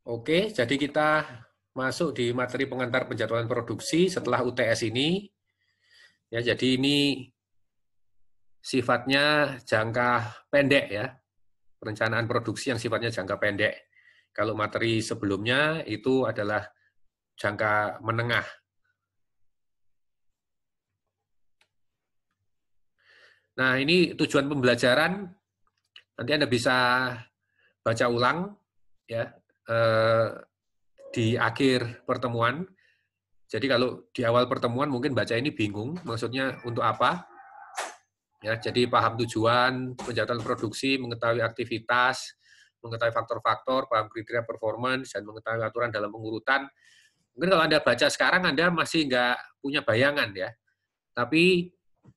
Oke, jadi kita masuk di materi pengantar penjadwalan produksi setelah UTS ini. Ya, jadi ini sifatnya jangka pendek ya, perencanaan produksi yang sifatnya jangka pendek. Kalau materi sebelumnya itu adalah jangka menengah. Nah, ini tujuan pembelajaran, nanti Anda bisa baca ulang ya di akhir pertemuan. Jadi kalau di awal pertemuan mungkin baca ini bingung, maksudnya untuk apa? Ya, jadi paham tujuan, penjadwalan produksi, mengetahui aktivitas, mengetahui faktor-faktor, paham kriteria performance, dan mengetahui aturan dalam pengurutan. Mungkin kalau Anda baca sekarang, Anda masih nggak punya bayangan ya. Tapi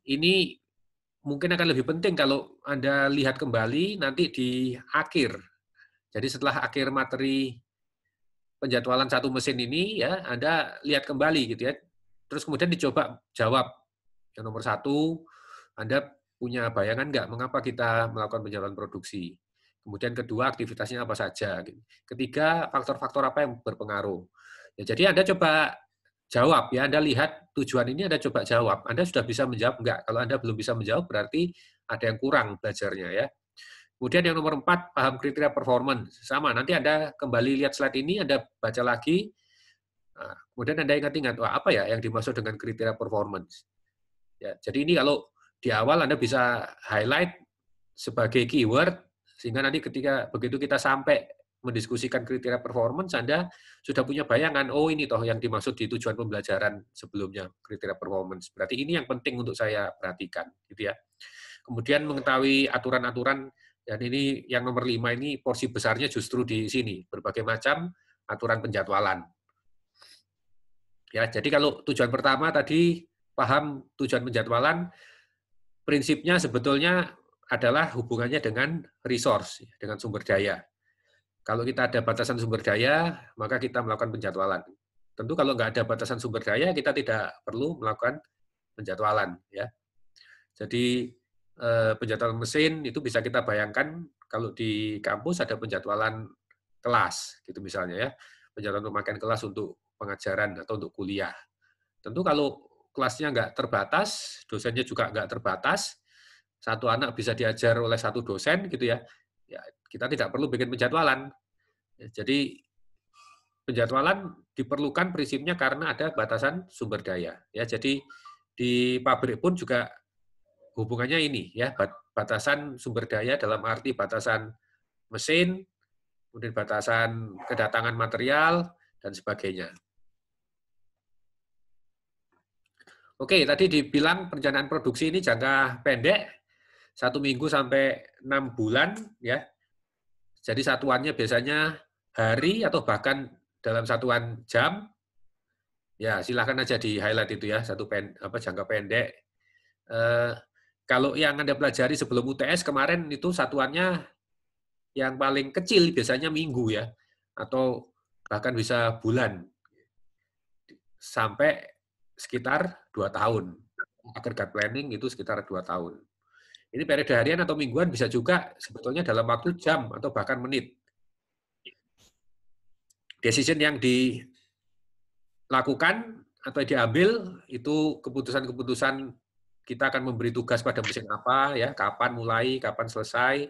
ini mungkin akan lebih penting kalau Anda lihat kembali nanti di akhir. Jadi setelah akhir materi penjadwalan satu mesin ini, ya Anda lihat kembali gitu ya. Terus kemudian dicoba jawab. Yang nomor satu, Anda punya bayangan nggak mengapa kita melakukan penjadwalan produksi? Kemudian kedua, aktivitasnya apa saja? Ketiga, faktor-faktor apa yang berpengaruh? Ya, jadi Anda coba jawab ya, Anda lihat tujuan ini Anda coba jawab. Anda sudah bisa menjawab nggak? Kalau Anda belum bisa menjawab berarti ada yang kurang belajarnya ya. Kemudian yang nomor 4, paham kriteria performance. Sama, nanti Anda kembali lihat slide ini, Anda baca lagi, nah, kemudian Anda ingat-ingat, wah apa ya yang dimaksud dengan kriteria performance? Ya, jadi ini kalau di awal Anda bisa highlight sebagai keyword, sehingga nanti ketika begitu kita sampai mendiskusikan kriteria performance, Anda sudah punya bayangan, oh ini toh yang dimaksud di tujuan pembelajaran sebelumnya, kriteria performance. Berarti ini yang penting untuk saya perhatikan, gitu ya. Kemudian mengetahui aturan-aturan, dan ini yang nomor 5 ini porsi besarnya justru di sini, berbagai macam aturan penjadwalan. Ya, jadi kalau tujuan pertama tadi paham tujuan penjadwalan, prinsipnya sebetulnya adalah hubungannya dengan resource, dengan sumber daya. Kalau kita ada batasan sumber daya, maka kita melakukan penjadwalan. Tentu kalau nggak ada batasan sumber daya, kita tidak perlu melakukan penjadwalan. Ya. Jadi penjadwalan mesin itu bisa kita bayangkan kalau di kampus ada penjadwalan kelas, gitu misalnya ya, penjadwalan pemakaian kelas untuk pengajaran atau untuk kuliah. Tentu kalau kelasnya nggak terbatas, dosennya juga nggak terbatas, satu anak bisa diajar oleh satu dosen gitu ya, ya kita tidak perlu bikin penjadwalan. Jadi penjadwalan diperlukan prinsipnya karena ada batasan sumber daya. Ya, jadi di pabrik pun juga hubungannya ini ya, batasan sumber daya dalam arti batasan mesin, kemudian batasan kedatangan material dan sebagainya. Oke, tadi dibilang perencanaan produksi ini jangka pendek, 1 minggu sampai 6 bulan ya. Jadi satuannya biasanya hari atau bahkan dalam satuan jam. Ya, silahkan aja di highlight itu ya, jangka pendek. Kalau yang Anda pelajari sebelum UTS kemarin itu satuannya yang paling kecil biasanya minggu ya, atau bahkan bisa bulan, sampai sekitar 2 tahun. Aggregate planning itu sekitar 2 tahun. Ini periode harian atau mingguan bisa juga sebetulnya dalam waktu jam atau bahkan menit. Decision yang dilakukan atau diambil itu keputusan-keputusan kita akan memberi tugas pada mesin apa, ya, kapan mulai, kapan selesai.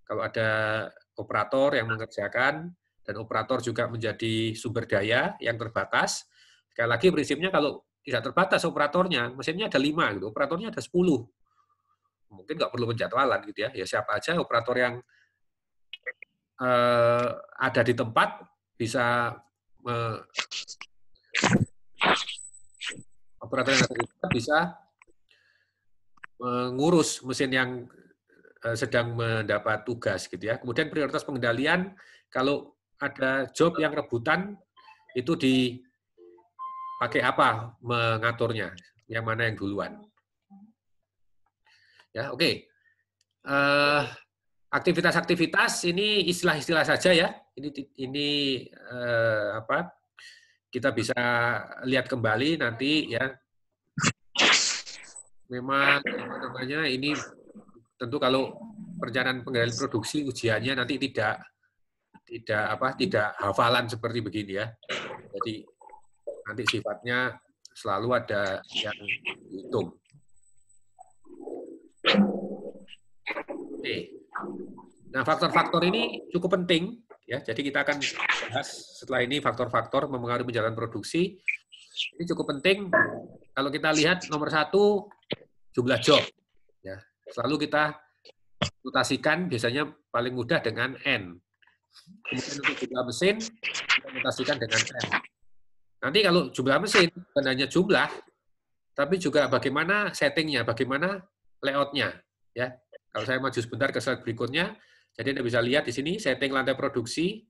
Kalau ada operator yang mengerjakan, dan operator juga menjadi sumber daya yang terbatas. Sekali lagi prinsipnya kalau tidak terbatas operatornya, mesinnya ada 5, gitu, operatornya ada 10. Mungkin nggak perlu penjadwalan gitu ya. Ya siapa aja operator yang ada di tempat bisa operator yang ada di tempat bisa mengurus mesin yang sedang mendapat tugas gitu ya. Kemudian prioritas pengendalian, kalau ada job yang rebutan itu dipakai apa mengaturnya, yang mana yang duluan. Ya, oke. Aktivitas-aktivitas ini istilah-istilah saja ya. Ini apa? Kita bisa lihat kembali nanti ya. Memang apa namanya ini tentu kalau perencanaan pengendalian produksi ujiannya nanti tidak tidak hafalan seperti begini ya. Jadi nanti sifatnya selalu ada yang dihitung. Oke. Nah, faktor-faktor ini cukup penting ya. Jadi kita akan bahas setelah ini faktor-faktor mempengaruhi penjalangan produksi. Ini cukup penting. Kalau kita lihat nomor 1 jumlah job. Ya, selalu kita mutasikan biasanya paling mudah dengan N. Kemudian untuk jumlah mesin kita mutasikan dengan M. Nanti kalau jumlah mesin bukan hanya jumlah, tapi juga bagaimana settingnya, bagaimana layoutnya. Ya, kalau saya maju sebentar ke slide berikutnya. Jadi Anda bisa lihat di sini setting lantai produksi,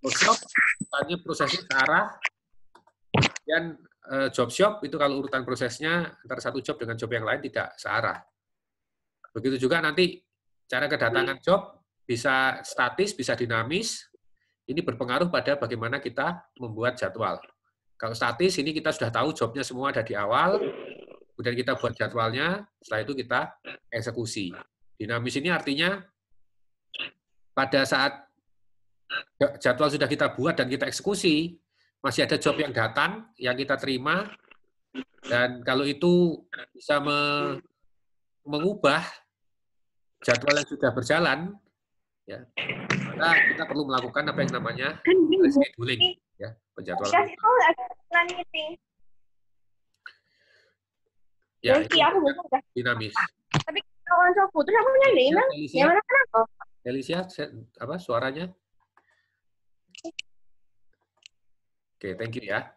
workshop, misalnya prosesnya ke arah, dan job shop itu kalau urutan prosesnya antara satu job dengan job yang lain tidak searah. Begitu juga nanti cara kedatangan job bisa statis, bisa dinamis. Ini berpengaruh pada bagaimana kita membuat jadwal. Kalau statis ini kita sudah tahu jobnya semua ada di awal, kemudian kita buat jadwalnya, setelah itu kita eksekusi. Dinamis ini artinya pada saat jadwal sudah kita buat dan kita eksekusi, masih ada job yang datang, yang kita terima, dan kalau itu bisa mengubah jadwal yang sudah berjalan, ya, maka kita perlu melakukan apa yang namanya rescheduling, ya, penjadwalan. Ya, itu dinamis. Tapi kalau aku putus aku nyari gimana kenapa? Felicia, apa suaranya? Oke, thank you ya.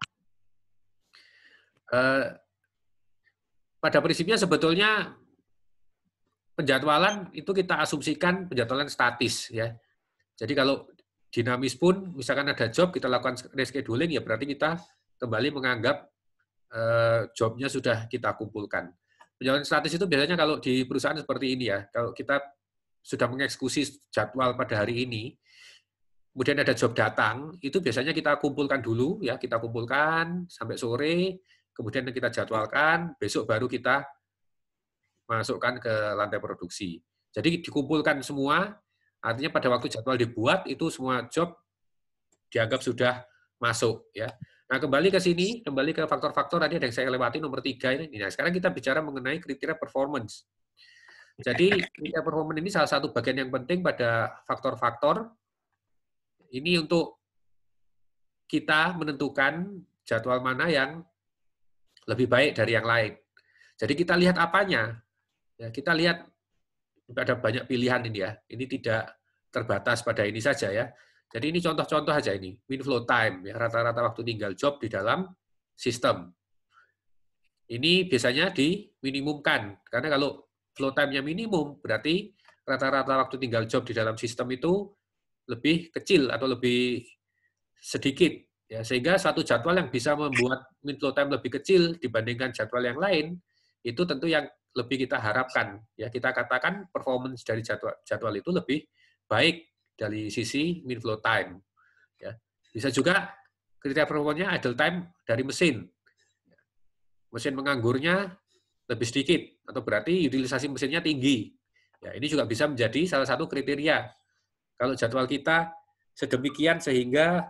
Pada prinsipnya sebetulnya penjadwalan itu kita asumsikan penjadwalan statis ya. Jadi kalau dinamis pun misalkan ada job kita lakukan rescheduling ya berarti kita kembali menganggap jobnya sudah kita kumpulkan. Penjadwalan statis itu biasanya kalau di perusahaan seperti ini ya. Kalau kita sudah mengeksekusi jadwal pada hari ini, kemudian ada job datang, itu biasanya kita kumpulkan dulu ya, kita kumpulkan sampai sore, kemudian kita jadwalkan, besok baru kita masukkan ke lantai produksi. Jadi dikumpulkan semua, artinya pada waktu jadwal dibuat itu semua job dianggap sudah masuk ya. Nah, kembali ke sini, kembali ke faktor-faktor tadi yang saya lewati nomor 3 ini. Nah, sekarang kita bicara mengenai kriteria performance. Jadi, kriteria performance ini salah satu bagian yang penting pada faktor-faktor ini untuk kita menentukan jadwal mana yang lebih baik dari yang lain. Jadi kita lihat apanya. Ya, kita lihat ada banyak pilihan ini ya. Ini tidak terbatas pada ini saja ya. Jadi ini contoh-contoh aja ini. Min flow time, ya, rata-rata waktu tinggal job di dalam sistem. Ini biasanya diminimumkan. Karena kalau flow time-nya minimum, berarti rata-rata waktu tinggal job di dalam sistem itu lebih kecil atau lebih sedikit. Ya, sehingga satu jadwal yang bisa membuat min flow time lebih kecil dibandingkan jadwal yang lain, itu tentu yang lebih kita harapkan. Ya, kita katakan performance dari jadwal itu lebih baik dari sisi min flow time. Ya. Bisa juga kriteria performanya idle time dari mesin. Mesin menganggurnya lebih sedikit, atau berarti utilisasi mesinnya tinggi. Ya, ini juga bisa menjadi salah satu kriteria. Kalau jadwal kita sedemikian sehingga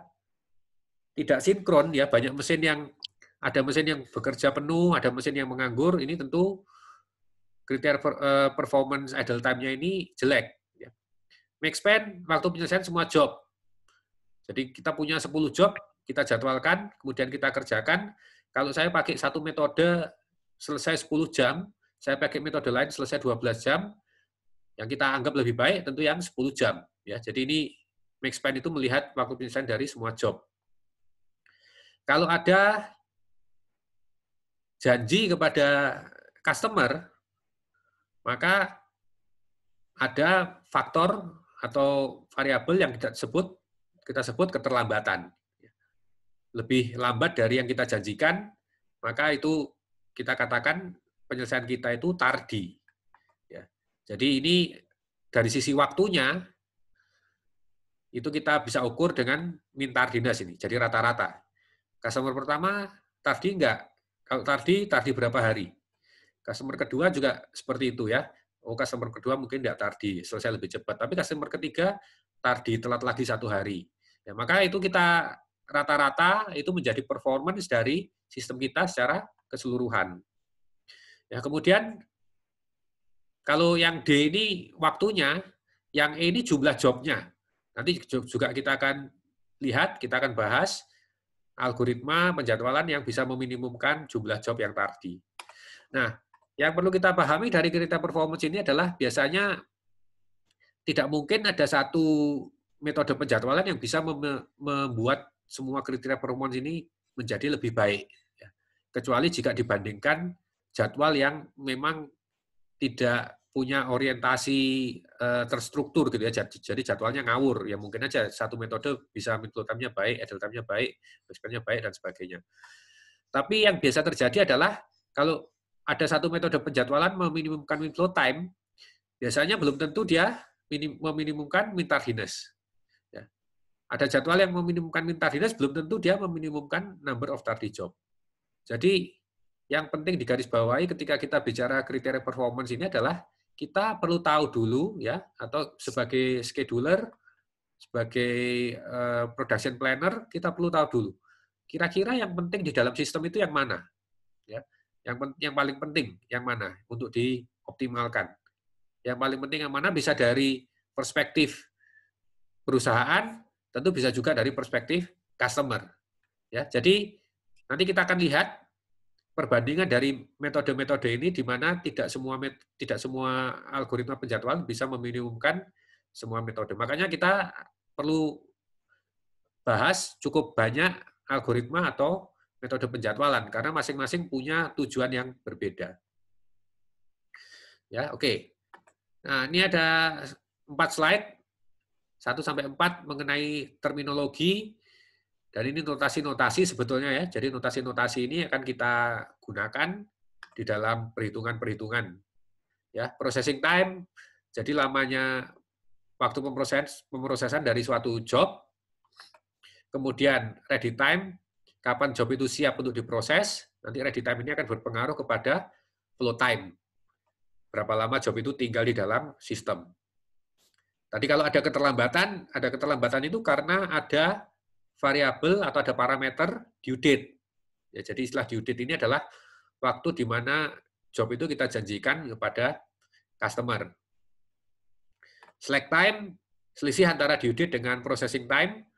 tidak sinkron, ya banyak mesin yang ada mesin yang bekerja penuh, ada mesin yang menganggur, ini tentu kriteria performance idle time-nya ini jelek. Make span, waktu penyelesaian semua job. Jadi kita punya 10 job, kita jadwalkan, kemudian kita kerjakan. Kalau saya pakai satu metode selesai 10 jam, saya pakai metode lain selesai 12 jam, yang kita anggap lebih baik tentu yang 10 jam. Ya, jadi ini make span itu melihat waktu penyelesaian dari semua job. Kalau ada janji kepada customer, maka ada faktor atau variabel yang kita sebut keterlambatan. Lebih lambat dari yang kita janjikan, maka itu kita katakan penyelesaian kita itu tardi. Ya. Jadi ini dari sisi waktunya, itu kita bisa ukur dengan min tardiness ini, jadi rata-rata. Customer pertama, tardi enggak? Kalau tardi berapa hari? Customer kedua juga seperti itu ya. Oh, customer kedua mungkin tidak tardi, selesai lebih cepat. Tapi customer ketiga tardi, telat lagi 1 hari. Ya, maka itu kita rata-rata itu menjadi performance dari sistem kita secara keseluruhan. Ya, kemudian kalau yang D ini waktunya, yang E ini jumlah jobnya. Nanti juga kita akan lihat, kita akan bahas algoritma penjadwalan yang bisa meminimumkan jumlah job yang tardi. Nah, yang perlu kita pahami dari kriteria performance ini adalah biasanya tidak mungkin ada satu metode penjadwalan yang bisa membuat semua kriteria performance ini menjadi lebih baik. Kecuali jika dibandingkan jadwal yang memang tidak punya orientasi terstruktur gitu ya, jadi jadwalnya ngawur. Ya mungkin aja satu metode bisa flow time-nya baik, idle time-nya baik, backspin-nya baik dan sebagainya. Tapi yang biasa terjadi adalah kalau ada satu metode penjadwalan meminimumkan min flow time, biasanya belum tentu dia meminimumkan min tardiness. Ya. Ada jadwal yang meminimumkan min tardiness, belum tentu dia meminimumkan number of tardy job. Jadi yang penting digarisbawahi ketika kita bicara kriteria performance ini adalah kita perlu tahu dulu ya, atau sebagai scheduler, sebagai production planner, kita perlu tahu dulu kira-kira yang penting di dalam sistem itu yang mana, ya, yang paling penting yang mana untuk dioptimalkan. Yang paling penting yang mana bisa dari perspektif perusahaan, tentu bisa juga dari perspektif customer. Ya, jadi nanti kita akan lihat perbandingan dari metode-metode ini di mana tidak semua algoritma penjadwalan bisa meminimumkan semua metode. Makanya kita perlu bahas cukup banyak algoritma atau metode penjadwalan karena masing-masing punya tujuan yang berbeda. Ya, oke. Nah, ini ada 4 slide 1 sampai 4 mengenai terminologi. Dan ini notasi-notasi sebetulnya ya. Jadi notasi-notasi ini akan kita gunakan di dalam perhitungan-perhitungan. Ya, processing time. Jadi lamanya waktu pemrosesan dari suatu job. Kemudian ready time, kapan job itu siap untuk diproses. Nanti ready time ini akan berpengaruh kepada flow time. Berapa lama job itu tinggal di dalam sistem. Tadi kalau ada keterlambatan itu karena ada variabel atau ada parameter due date. Ya, jadi istilah due date ini adalah waktu di mana job itu kita janjikan kepada customer. Slack time, selisih antara due date dengan processing time.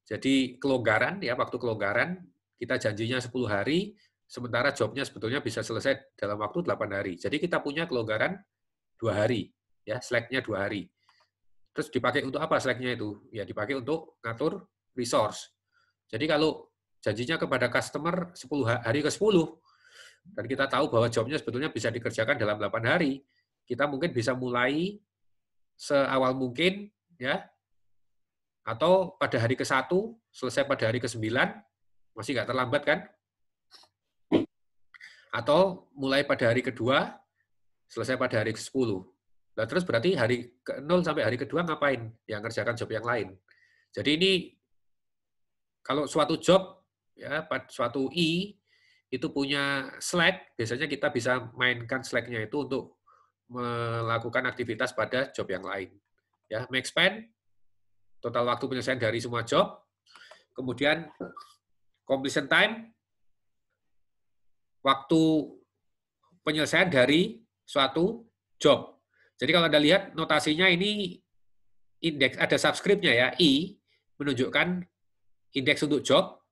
Jadi kelonggaran, ya waktu kelonggaran, kita janjinya 10 hari, sementara jobnya sebetulnya bisa selesai dalam waktu 8 hari. Jadi kita punya kelonggaran 2 hari, ya slack-nya 2 hari. Terus dipakai untuk apa slack-nya itu? Ya dipakai untuk ngatur resource. Jadi kalau janjinya kepada customer 10 hari ke 10, dan kita tahu bahwa jobnya sebetulnya bisa dikerjakan dalam 8 hari, kita mungkin bisa mulai seawal mungkin, ya, atau pada hari ke-1, selesai pada hari ke-9, masih nggak terlambat kan? Atau mulai pada hari kedua, selesai pada hari ke-10. Nah, terus berarti hari ke-0 sampai hari kedua ngapain? Yang ngerjakan job yang lain. Jadi ini, kalau suatu job, ya, suatu itu punya slack, biasanya kita bisa mainkan slack-nya itu untuk melakukan aktivitas pada job yang lain. Ya, make span, total waktu penyelesaian dari semua job, kemudian completion time, waktu penyelesaian dari suatu job. Jadi kalau Anda lihat notasinya ini indeks, ada subscript-nya ya, I menunjukkan indeks untuk job,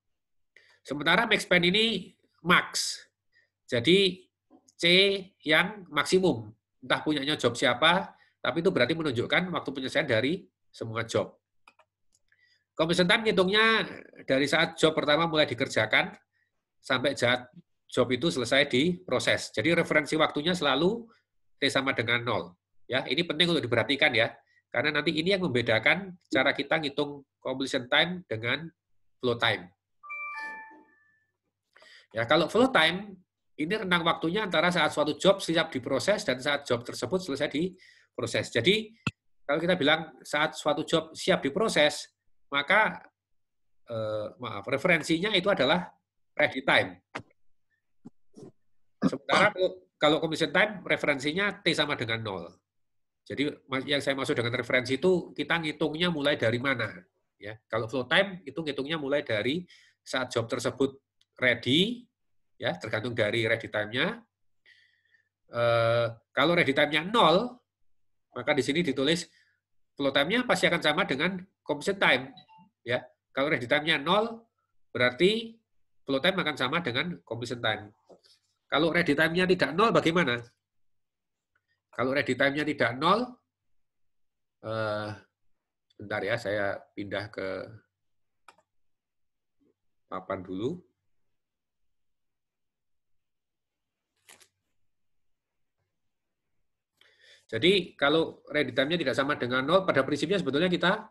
sementara make span ini max. Jadi C yang maksimum, entah punyanya job siapa, tapi itu berarti menunjukkan waktu penyelesaian dari semua job. Completion time hitungnya dari saat job pertama mulai dikerjakan sampai saat job itu selesai diproses. Jadi referensi waktunya selalu T sama dengan 0. Ya, ini penting untuk diperhatikan ya, karena nanti ini yang membedakan cara kita ngitung completion time dengan flow time. Ya, kalau flow time ini rentang waktunya antara saat suatu job siap diproses dan saat job tersebut selesai diproses. Jadi kalau kita bilang saat suatu job siap diproses, maka referensinya itu adalah ready time. Sementara kalau completion time referensinya T sama dengan 0. Jadi yang saya maksud dengan referensi itu kita ngitungnya mulai dari mana. Ya, kalau flow time itu ngitungnya mulai dari saat job tersebut ready, ya tergantung dari ready time-nya. Kalau ready time-nya 0, maka di sini ditulis flow time-nya pasti akan sama dengan completion time. Ya, kalau ready time-nya 0, berarti flow time akan sama dengan completion time. Kalau ready time-nya tidak 0, bagaimana? Kalau ready time-nya tidak 0, bentar ya, saya pindah ke papan dulu. Jadi kalau ready time-nya tidak sama dengan 0, pada prinsipnya sebetulnya kita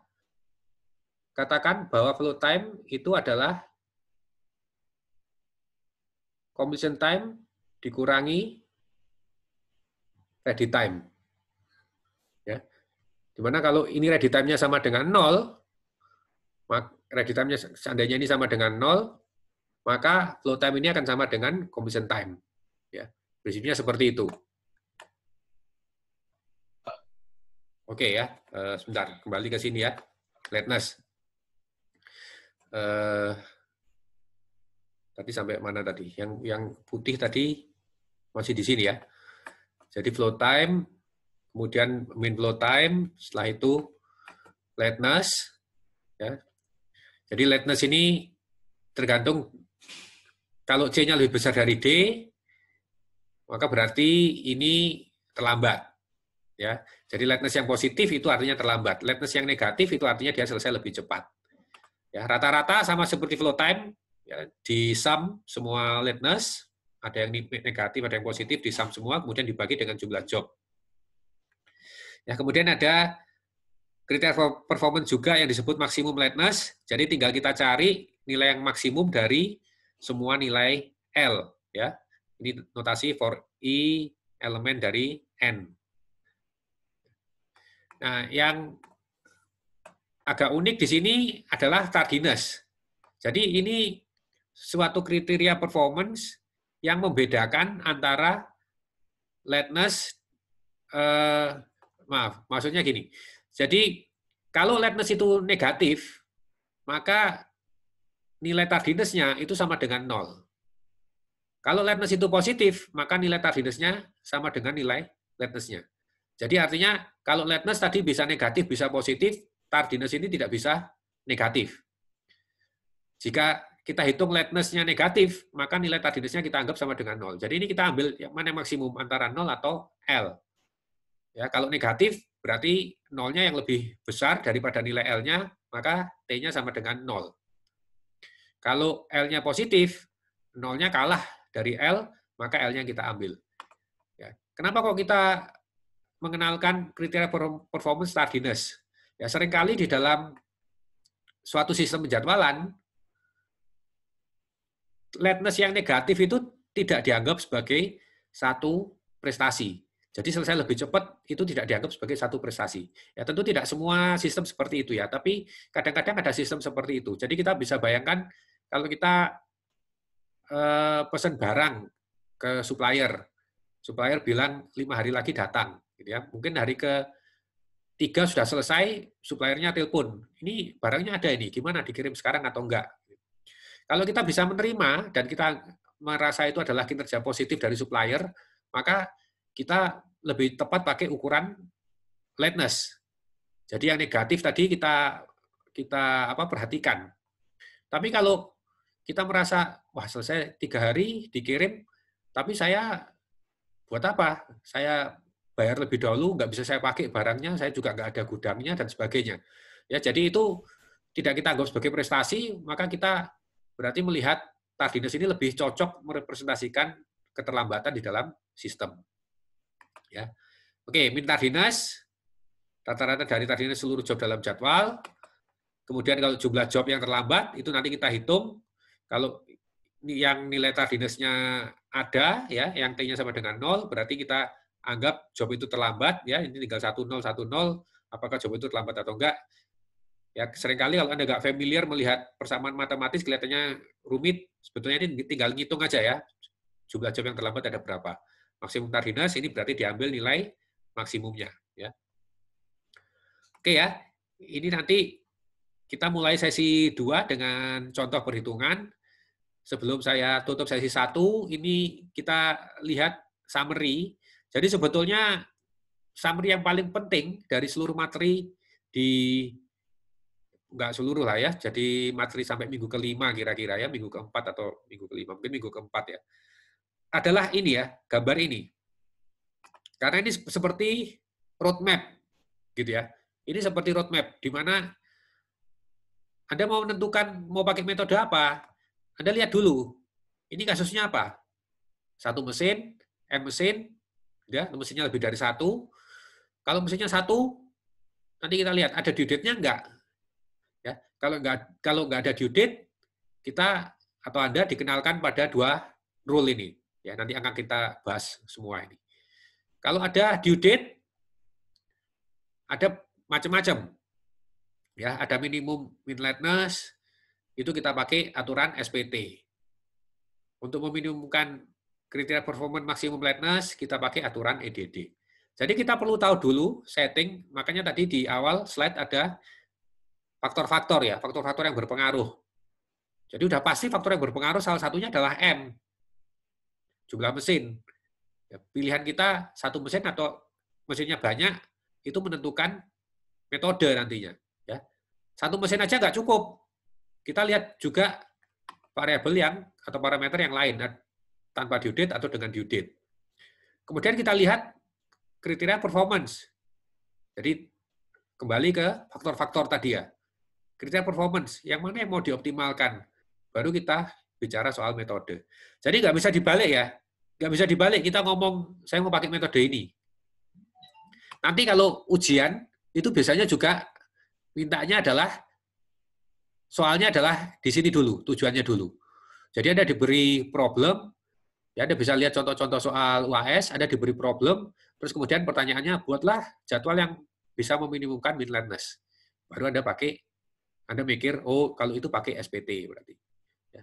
katakan bahwa flow time itu adalah completion time dikurangi ready time. Ya. Dimana kalau ini ready time-nya sama dengan 0, ready time-nya seandainya ini sama dengan 0, maka flow time ini akan sama dengan completion time. Ya. Prinsipnya seperti itu. Oke ya, sebentar, kembali ke sini ya, lateness. Tadi sampai mana tadi? Yang putih tadi masih di sini ya. Jadi flow time, kemudian mean flow time, setelah itu lateness. Ya. Jadi lateness ini tergantung, kalau C-nya lebih besar dari D, maka berarti ini terlambat. Ya, jadi lateness yang positif itu artinya terlambat. Lateness yang negatif itu artinya dia selesai lebih cepat. Ya, rata-rata sama seperti flow time, ya, di sum semua lateness, ada yang negatif, ada yang positif, di sum semua, kemudian dibagi dengan jumlah job. Ya, kemudian ada kriteria performance juga yang disebut maksimum lateness. Jadi tinggal kita cari nilai yang maksimum dari semua nilai L. Ya, ini notasi for I elemen dari N. Nah, yang agak unik di sini adalah tardiness. Jadi ini suatu kriteria performance yang membedakan antara lateness, maksudnya gini. Jadi kalau lateness itu negatif, maka nilai tardiness-nya itu sama dengan 0. Kalau lateness itu positif, maka nilai tardiness-nya sama dengan nilai lateness-nya. Jadi artinya kalau lateness tadi bisa negatif, bisa positif, tardiness ini tidak bisa negatif. Jika kita hitung lateness-nya negatif, maka nilai tardiness-nya kita anggap sama dengan 0. Jadi ini kita ambil yang mana maksimum antara 0 atau L. Ya, kalau negatif berarti 0-nya yang lebih besar daripada nilai L-nya, maka T-nya sama dengan 0. Kalau L-nya positif, 0-nya kalah dari L, maka L-nya kita ambil. Ya. Kenapa kok kita mengenalkan kriteria performance tardiness? Ya, seringkali di dalam suatu sistem penjadwalan, lateness yang negatif itu tidak dianggap sebagai satu prestasi. Jadi selesai lebih cepat itu tidak dianggap sebagai satu prestasi. Ya tentu tidak semua sistem seperti itu ya, tapi kadang-kadang ada sistem seperti itu. Jadi kita bisa bayangkan kalau kita pesan barang ke supplier, supplier bilang 5 hari lagi datang, gitu ya. Mungkin hari ke-3 sudah selesai, suppliernya telepon, ini barangnya ada ini, gimana dikirim sekarang atau enggak? Kalau kita bisa menerima dan kita merasa itu adalah kinerja positif dari supplier, maka kita lebih tepat pakai ukuran lateness. Jadi yang negatif tadi kita perhatikan. Tapi kalau kita merasa wah selesai 3 hari dikirim, tapi saya buat apa? Saya bayar lebih dahulu, nggak bisa saya pakai barangnya, saya juga nggak ada gudangnya dan sebagainya. Ya jadi itu tidak kita anggap sebagai prestasi, maka kita berarti melihat tardiness ini lebih cocok merepresentasikan keterlambatan di dalam sistem. Ya. Oke, min tardiness, rata-rata dari tardiness seluruh job dalam jadwal. Kemudian kalau jumlah job yang terlambat, itu nanti kita hitung. Kalau yang nilai tardiness-nya ada, ya, yang T-nya sama dengan 0, berarti kita anggap job itu terlambat. Ya, ini tinggal 1010, apakah job itu terlambat atau enggak. Ya, seringkali kalau Anda nggak familiar melihat persamaan matematis kelihatannya rumit, sebetulnya ini tinggal ngitung aja ya, jumlah job yang terlambat ada berapa. Maksimum tardiness ini berarti diambil nilai maksimumnya. Ya. Oke ya, ini nanti kita mulai sesi 2 dengan contoh perhitungan. Sebelum saya tutup sesi 1, ini kita lihat summary. Jadi sebetulnya summary yang paling penting dari seluruh materi nggak seluruh lah ya, jadi materi sampai minggu ke-5 kira-kira ya, minggu ke-4 atau minggu ke-5, mungkin minggu ke-4 ya, adalah ini ya, gambar ini. Karena ini seperti roadmap, gitu ya. Ini seperti roadmap, di mana Anda mau menentukan mau pakai metode apa, Anda lihat dulu, ini kasusnya apa? Satu mesin, M mesin, ya, mesinnya lebih dari satu. Kalau mesinnya satu, nanti kita lihat ada due date-nya enggak. Ya, kalau nggak ada due date, kita atau Anda dikenalkan pada 2 rule ini. Ya, nanti akan kita bahas semua ini. Kalau ada due date, ada macam-macam. Ya, ada minimum mean lateness, itu kita pakai aturan SPT. Untuk meminimumkan kriteria performance maksimum lateness, kita pakai aturan EDD. Jadi kita perlu tahu dulu setting, makanya tadi di awal slide ada faktor-faktor ya, faktor-faktor yang berpengaruh. Jadi udah pasti faktor yang berpengaruh salah satunya adalah M, jumlah mesin. Ya, pilihan kita satu mesin atau mesinnya banyak, itu menentukan metode nantinya. Ya. Satu mesin aja nggak cukup. Kita lihat juga variabel yang atau parameter yang lain, tanpa due date atau dengan due date. Kemudian kita lihat kriteria performance. Jadi kembali ke faktor-faktor tadi ya. Kriteria performance, yang mana yang mau dioptimalkan. Baru kita bicara soal metode. Jadi nggak bisa dibalik ya. Nggak bisa dibalik, kita ngomong, saya mau pakai metode ini. Nanti kalau ujian, itu biasanya juga mintanya adalah, soalnya adalah di sini dulu, tujuannya dulu. Jadi Anda diberi problem, ya Anda bisa lihat contoh-contoh soal UAS, Anda diberi problem, terus kemudian pertanyaannya, buatlah jadwal yang bisa meminimumkan mean lateness. Baru Anda mikir, oh kalau itu pakai SPT berarti. Ya.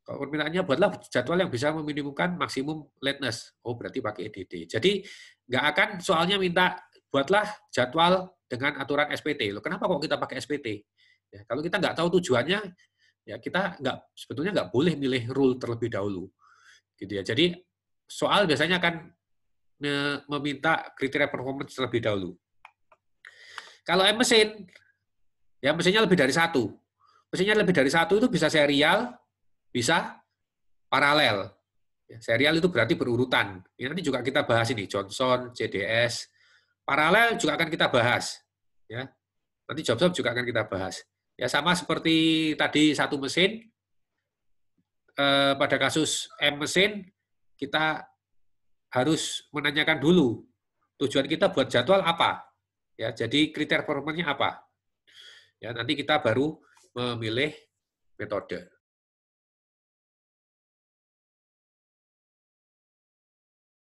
Kalau permintaannya buatlah jadwal yang bisa meminimumkan maksimum lateness. Oh berarti pakai EDD. Jadi nggak akan soalnya minta buatlah jadwal dengan aturan SPT. Loh, kenapa kok kita pakai SPT? Ya, kalau kita nggak tahu tujuannya, ya kita sebetulnya nggak boleh milih rule terlebih dahulu. Gitu ya. Jadi soal biasanya akan meminta kriteria performance terlebih dahulu. Kalau mesin, ya mesinnya lebih dari satu. Mesinnya lebih dari satu itu bisa serial, bisa paralel. Ya, serial itu berarti berurutan. Ini nanti juga kita bahas ini, Johnson, CDS. Paralel juga akan kita bahas. Ya. Nanti job-job juga akan kita bahas. Ya sama seperti tadi satu mesin, pada kasus M mesin, kita harus menanyakan dulu, tujuan kita buat jadwal apa. Ya, jadi kriteria performanya apa. Ya, nanti kita baru memilih metode.